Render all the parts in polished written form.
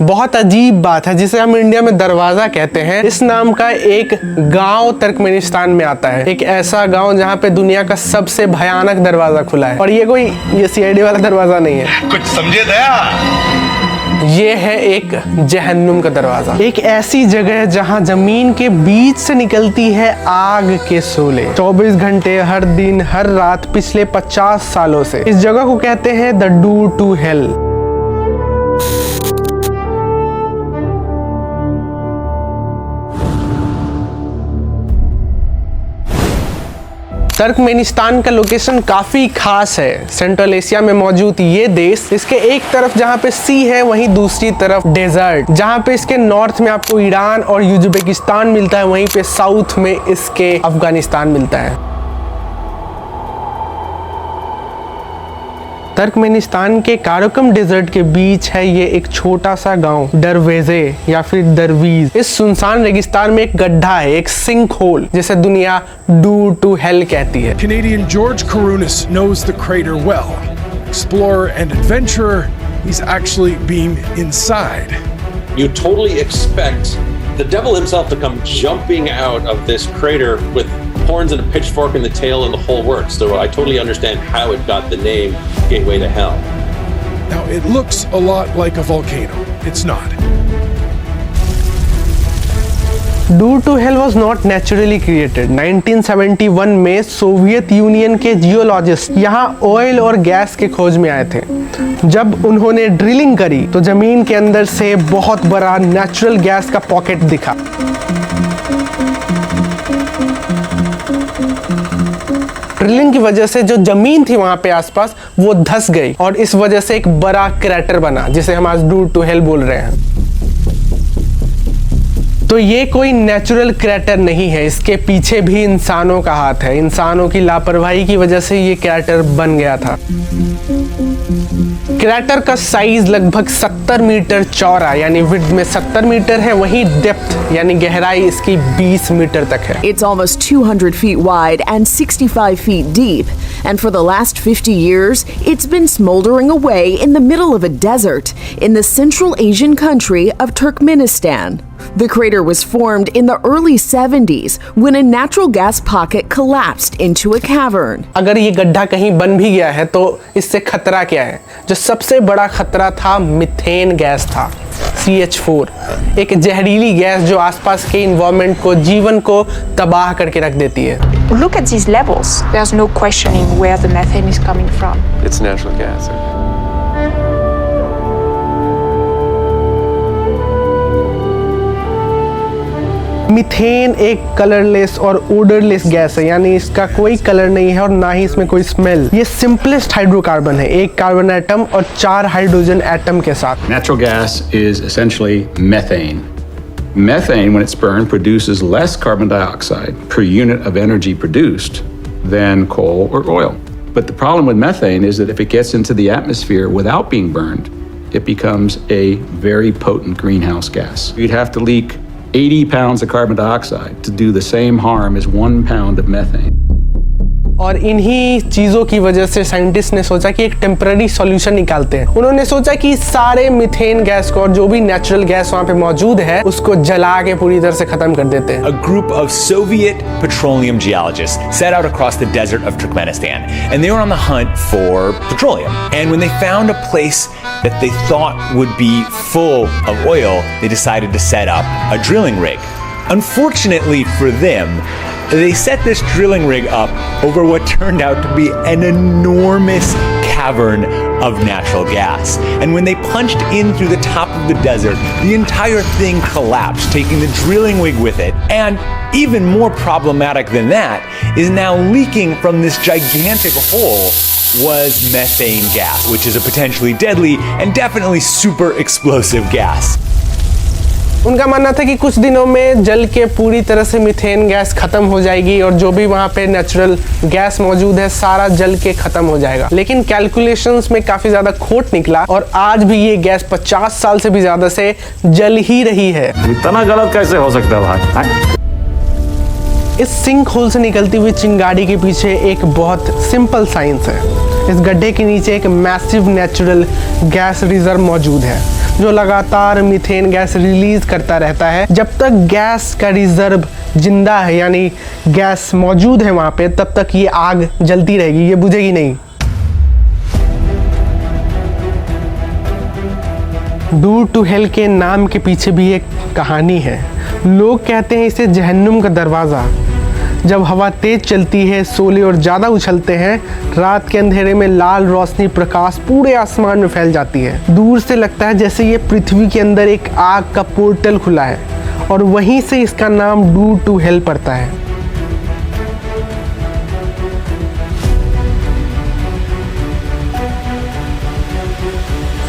बहुत अजीब बात है जिसे हम इंडिया में दरवाजा कहते हैं। इस नाम का एक गांव तुर्कमेनिस्तान में आता है, एक ऐसा गांव जहां पे दुनिया का सबसे भयानक दरवाजा खुला है। और ये सीआईडी वाला दरवाजा नहीं है, कुछ समझे दया। ये है एक जहन्नुम का दरवाजा, एक ऐसी जगह जहां जमीन के बीच से निकलती है आग के शोले 24 घंटे हर दिन हर रात पिछले 50 सालों से। इस जगह को कहते हैं the door to hell. Turkmenistan का लोकेशन काफी खास है। सेंट्रल एशिया में मौजूद ये देश, इसके एक तरफ जहाँ पे सी है वहीं दूसरी तरफ डेजर्ट। जहाँ पे इसके नॉर्थ में आपको ईरान और उज्बेकिस्तान मिलता है, वहीं पे साउथ में इसके अफगानिस्तान मिलता है। तुर्कमेनिस्तान के काराकोरम डेजर्ट के बीच है ये एक छोटा सा गांव दरवेजे या फिर दरवीज। इस सुनसान रेगिस्तान में एक गड्ढा है, एक सिंक होल, जिसे दुनिया डोर टू हेल कहती है। Canadian George Karounis knows the crater well. Explorer and adventurer, he's actually been inside. You totally expect the devil himself to come jumping out of this crater with horns and a pitchfork in the tail and the whole works. So I totally understand how it got the name Gateway to Hell. Now it looks a lot like a volcano. It's not. Door to hell was not naturally created. 1971 में Soviet Union के geologist यहाँ oil और gas के खोज में आए थे। जब उन्होंने ड्रिलिंग करी तो जमीन के अंदर से बहुत बड़ा नेचुरल गैस का पॉकेट दिखा। ड्रिलिंग की वजह से जो जमीन थी वहां पे आसपास वो धंस गई और इस वजह से एक बड़ा क्रैटर बना, जिसे हम आज डोर टू हेल बोल रहे हैं। तो ये कोई नेचुरल क्रैटर नहीं है, इसके पीछे भी इंसानों का हाथ है। इंसानों की लापरवाही की वजह से ये क्रैटर बन गया था। क्रैटर का साइज लगभग 70 मीटर चौड़ा यानी विड्थ में 70 मीटर है, वहीं डेप्थ यानी गहराई इसकी 20 मीटर तक है। It's almost 200 feet wide and 65 feet deep, and for the last 50 years it's been smoldering away in the middle of a desert in the Central Asian country of Turkmenistan. The crater was formed in the early 70s when a natural gas pocket collapsed into a cavern. अगर ये गड्ढा कहीं बन भी गया है तो इससे खतरा क्या है? जो सबसे बड़ा खतरा था मीथेन गैस था, CH4, एक जहरीली गैस जो आसपास के इन्वायरमेंट को, जीवन को तबाह करके रख देती है। Look at these levels. There's no questioning where the methane is coming from. It's natural gas. Methane एक कलरलेस और ओडरलेस गैस है, यानी इसका कोई कलर नहीं है और ना ही इसमें कोई स्मेल। ये सिंपलेस्ट हाइड्रोकार्बन है, एक कार्बन एटम और 4 हाइड्रोजन एटम के साथ। Natural gas is essentially methane. Methane, when it's burned, produces less carbon dioxide per unit of energy produced than coal or oil. But the problem with methane is that if it gets into the atmosphere without being burned, it becomes a very potent greenhouse gas. You'd have to leak 80 pounds of carbon dioxide to do the same harm as 1 pound of methane. और इन्हीं चीज़ों की वजह से scientist ने सोचा कि एक टेम्पररी सॉल्यूशन निकालते हैं। उन्होंने सोचा कि सारे मीथेन गैस को और जो भी नेचुरल गैस वहाँ पे मौजूद है उसको जला के पूरी तरह से खत्म कर देते हैं। A group of Soviet petroleum geologists set out across the desert of Turkmenistan, and they were on the hunt for petroleum. And when they found a place that they thought would be full of oil, they decided to set up a drilling rig. Unfortunately for them, they set this drilling rig up over what turned out to be an enormous cavern of natural gas. And when they punched in through the top of the desert, the entire thing collapsed, taking the drilling rig with it. And even more problematic than that is now leaking from this gigantic hole was methane gas, which is a potentially deadly and definitely super explosive gas. उनका मानना था कि कुछ दिनों में जल के पूरी तरह से मीथेन गैस खत्म हो जाएगी और जो भी वहाँ पे नेचुरल गैस मौजूद है सारा जल के खत्म हो जाएगा। लेकिन कैलकुलेशंस में काफी ज्यादा खोट निकला और आज भी ये गैस 50 साल से भी ज्यादा से जल ही रही है। इतना गलत कैसे हो सकता है भाई? इस सिंक होल से निकलती हुई चिंगारी के पीछे एक बहुत सिंपल साइंस है। इस गड्ढे के नीचे एक मैसिव नेचुरल गैस रिजर्व मौजूद है जो लगातार मीथेन गैस रिलीज करता रहता है। जब तक गैस का रिजर्व जिंदा है, यानी गैस मौजूद है वहां पे, तब तक ये आग जलती रहेगी, ये बुझेगी नहीं। डोर टू हेल के नाम के पीछे भी एक कहानी है। लोग कहते हैं इसे जहन्नुम का दरवाज़ा। जब हवा तेज चलती है, शोले और ज़्यादा उछलते हैं, रात के अंधेरे में लाल रोशनी प्रकाश पूरे आसमान में फैल जाती है। दूर से लगता है जैसे ये पृथ्वी के अंदर एक आग का पोर्टल खुला है, और वहीं से इसका नाम डोर टू हेल पड़ता है।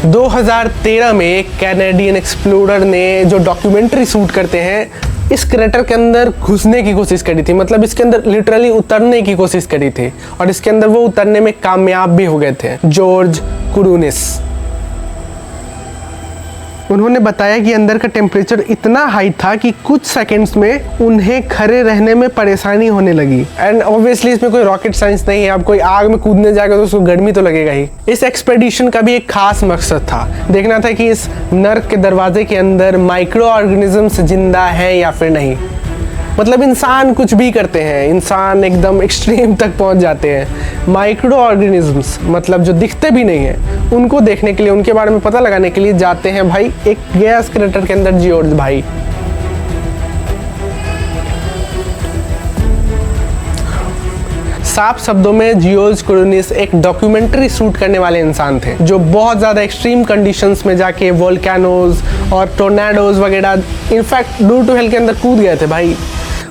– 2013 में एक कैनेडियन एक्सप्लोरर ने जो डॉक्यूमेंट्री शूट करते हैं, इस क्रेटर के अंदर घुसने की कोशिश करी थी, मतलब इसके अंदर लिटरली उतरने की कोशिश करी थी, और इसके अंदर वो उतरने में कामयाब भी हो गए थे। जॉर्ज कुरूनिस। उन्होंने बताया कि अंदर का टेम्परेचर इतना हाई था कि कुछ सेकंड्स में उन्हें खड़े रहने में परेशानी होने लगी। एंड ऑब्वियसली इसमें कोई रॉकेट साइंस नहीं है, अब कोई आग में कूदने जाएगा तो उसको गर्मी तो लगेगा ही। इस एक्सपेडिशन का भी एक खास मकसद था, देखना था कि इस नर्क के दरवाजे के अंदर माइक्रो ऑर्गेनिजम्स जिंदा है या फिर नहीं। मतलब इंसान कुछ भी करते हैं, इंसान एकदम एक्सट्रीम तक पहुंच जाते हैं। माइक्रो ऑर्गेनिजम्स मतलब जो दिखते भी नहीं हैं, उनको देखने के लिए, उनके बारे में पता लगाने के लिए जाते हैं भाई एक गैस क्रेटर के अंदर। जॉर्ज भाई साफ शब्दों में जॉर्ज कुरूनिस एक डॉक्यूमेंट्री शूट करने वाले इंसान थे, जो बहुत ज़्यादा एक्सट्रीम कंडीशंस में जाके वोल्केनोज और टोर्नाडोज वगैरह, इनफैक्ट डोर टू हेल के अंदर कूद गए थे भाई।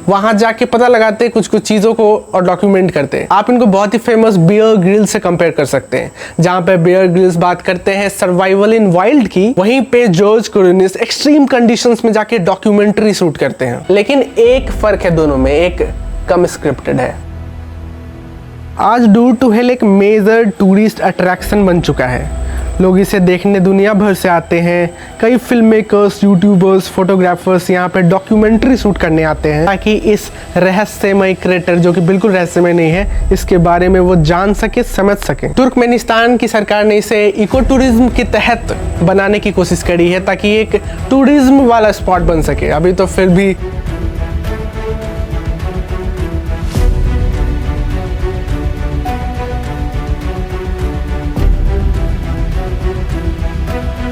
वहां जाके पता लगाते कुछ कुछ चीज़ों को और डॉक्यूमेंट करते। आप इनको बहुत ही फेमस बियर ग्रिल्स से कंपेयर कर सकते हैं। जहां पे बियर ग्रिल्स बात करते हैं सर्वाइवल इन वाइल्ड की, वहीं पे जॉर्ज कुरूनिस एक्सट्रीम कंडीशंस में जाके डॉक्यूमेंट्री शूट करते हैं। लेकिन एक फ़र्क है दोनों में, एक कम स्क्रिप्टेड है। आज डोर टू हेल एक मेजर टूरिस्ट अट्रैक्शन बन चुका है। लोग इसे देखने दुनिया भर से आते हैं। कई फिल्म मेकर्स, यूट्यूबर्स, फोटोग्राफर्स यहाँ पे डॉक्यूमेंट्री शूट करने आते हैं, ताकि इस रहस्यमय क्रेटर, जो कि बिल्कुल रहस्यमय नहीं है, इसके बारे में वो जान सके, समझ सके। तुर्कमेनिस्तान की सरकार ने इसे इको टूरिज्म के तहत बनाने की कोशिश करी है, ताकि एक टूरिज्म वाला स्पॉट बन सके। अभी तो फिर भी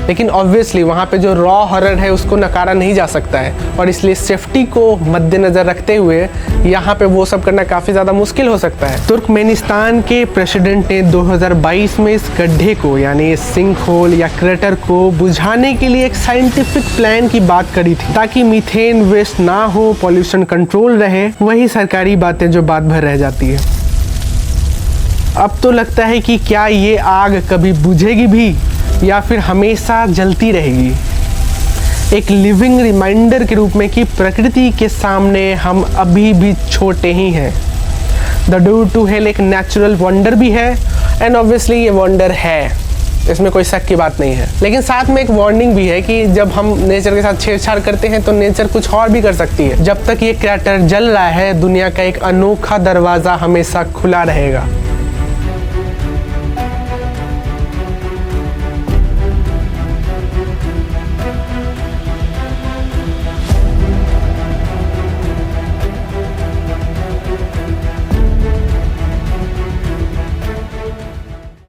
लेकिन ऑब्वियसली वहाँ पे जो रॉ हॉरर है उसको नकारा नहीं जा सकता है, और इसलिए सेफ्टी को मद्देनज़र रखते हुए यहाँ पे वो सब करना काफ़ी ज़्यादा मुश्किल हो सकता है। तुर्कमेनिस्तान के प्रेसिडेंट ने 2022 में इस गड्ढे को, यानी इस सिंक होल या क्रेटर को बुझाने के लिए एक साइंटिफिक प्लान की बात करी थी, ताकि मीथेन वेस्ट ना हो, पॉल्यूशन कंट्रोल रहे। वही सरकारी बातें जो बात भर रह जाती है। अब तो लगता है कि क्या ये आग कभी बुझेगी भी, या फिर हमेशा जलती रहेगी, एक लिविंग रिमाइंडर के रूप में कि प्रकृति के सामने हम अभी भी छोटे ही हैं। द डोर टू हेल एक नेचुरल वंडर भी है, एंड ऑब्वियसली ये वंडर है, इसमें कोई शक की बात नहीं है। लेकिन साथ में एक वार्निंग भी है कि जब हम नेचर के साथ छेड़छाड़ करते हैं तो नेचर कुछ और भी कर सकती है। जब तक ये क्रैटर जल रहा है, दुनिया का एक अनोखा दरवाज़ा हमेशा खुला रहेगा।